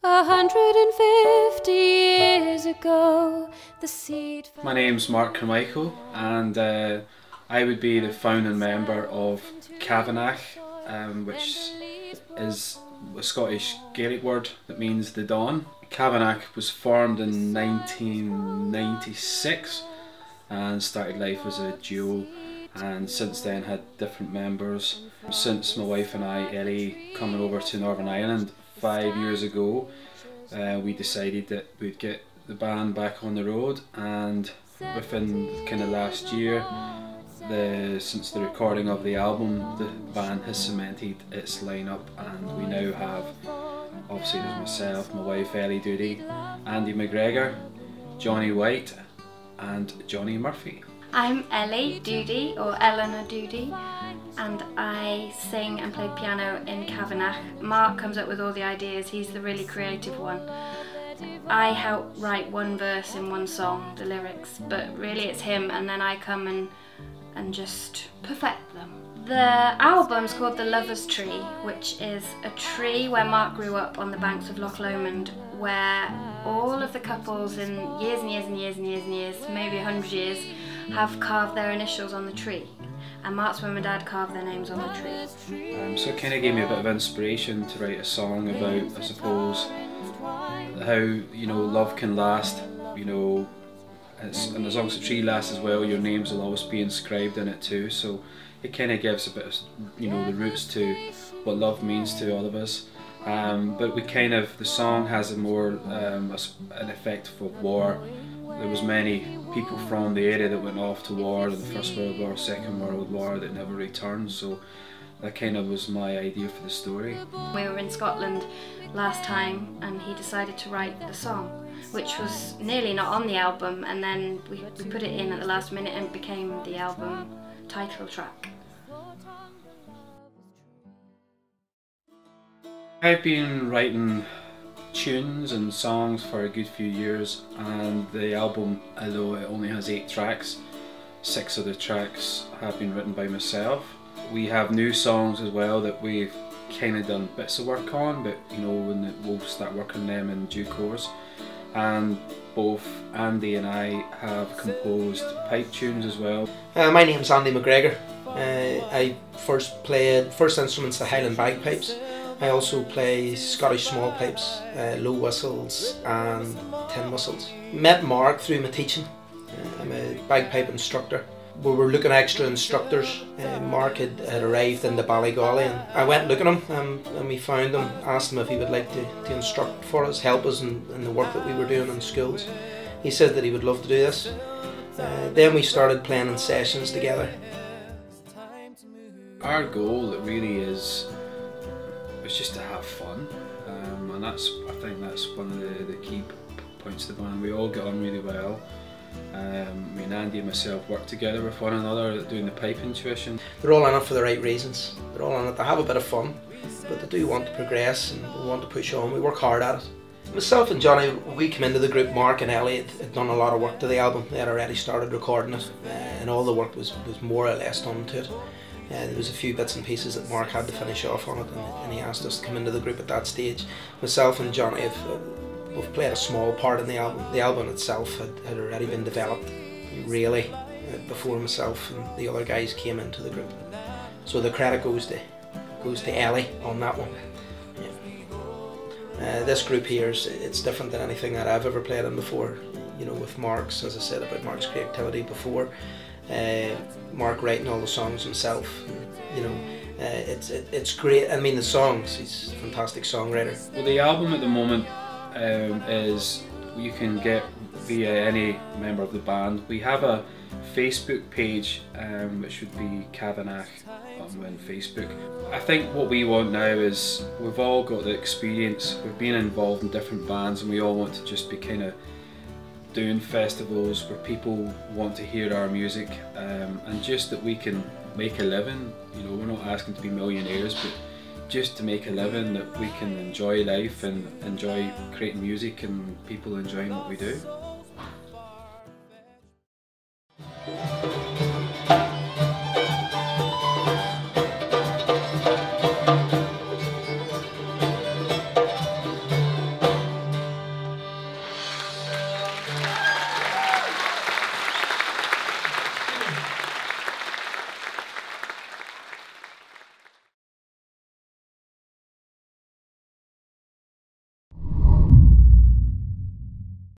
150 years ago, the seed... My name's Camhanach, and I would be the founding member of Camhanach, which is a Scottish Gaelic word that means the dawn. Camhanach was formed in 1996 and started life as a duo, and since then had different members. Since my wife and I, Ellie, coming over to Northern Ireland 5 years ago, we decided that we'd get the band back on the road, and within kind of last year, since the recording of the album, the band has cemented its lineup, and we now have, obviously there's myself, my wife Ellie Doody, Andy Mcgregor, Johnny White and Johnny Murphy. I'm Ellie Doody, or Eleanor Doody, and I sing and play piano in Camhanach. Mark comes up with all the ideas, he's the really creative one. I help write one verse in one song, the lyrics, but really it's him, and then I come and just perfect them. The album's called The Lover's Tree, which is a tree where Mark grew up on the banks of Loch Lomond, where all of the couples in years and years and years and years and years, maybe 100 years, have carved their initials on the tree. And Mark's mum and dad carved their names on the tree. So it kind of gave me a bit of inspiration to write a song about, I suppose, how, you know, love can last, you know, and as long as the tree lasts as well, your names will always be inscribed in it too. So it kind of gives a bit of, you know, the roots to what love means to all of us. But we kind of, the song has a more an effect of war. There was many people from the area that went off to war, the First World War, Second World War, that never returned. So that kind of was my idea for the story. We were in Scotland last time, and he decided to write the song, which was nearly not on the album, and then we put it in at the last minute and it became the album title track. I've been writing tunes and songs for a good few years, and the album, although it only has 8 tracks, 6 of the tracks have been written by myself. We have new songs as well that we've kind of done bits of work on, but you know, we'll start working on them in due course. And both Andy and I have composed pipe tunes as well. My name's Andy Mcgregor. I first played instruments the Highland bagpipes. I also play Scottish small pipes, low whistles and tin whistles. Met Mark through my teaching. I'm a bagpipe instructor. We were looking at extra instructors. Mark had arrived in the Ballygolly, and I went looking at him, and we found him, asked him if he would like to instruct for us, help us in the work that we were doing in schools. He said that he would love to do this. Then we started playing in sessions together. Our goal really is just to have fun, and I think that's one of the key points of the band. We all get on really well. Me and Andy and myself work together with one another doing the piping tuition. They're all in it for the right reasons. They're all in it to have a bit of fun, but they do want to progress and we want to push on. We work hard at it. Myself and Johnny, when we came into the group, Mark and Ellie had done a lot of work to the album. They had already started recording it, and all the work was more or less done to it. There was a few bits and pieces that Mark had to finish off on it, and he asked us to come into the group at that stage. Myself and Johnny we've played a small part in the album. The album itself had already been developed, really, before myself and the other guys came into the group. So the credit goes to Ellie on that one. Yeah. This group here, it's different than anything that I've ever played in before. You know, with Mark's, as I said about Mark's creativity before, Mark writing all the songs himself. You know, it's great. I mean, the songs, he's a fantastic songwriter. Well, the album at the moment is you can get via any member of the band. We have a Facebook page which would be Camhanach on Facebook. I think what we want now is we've all got the experience, we've been involved in different bands, and we all want to just be kind of doing festivals where people want to hear our music, and just that we can make a living. You know, we're not asking to be millionaires, but just to make a living, that we can enjoy life and enjoy creating music and people enjoying what we do.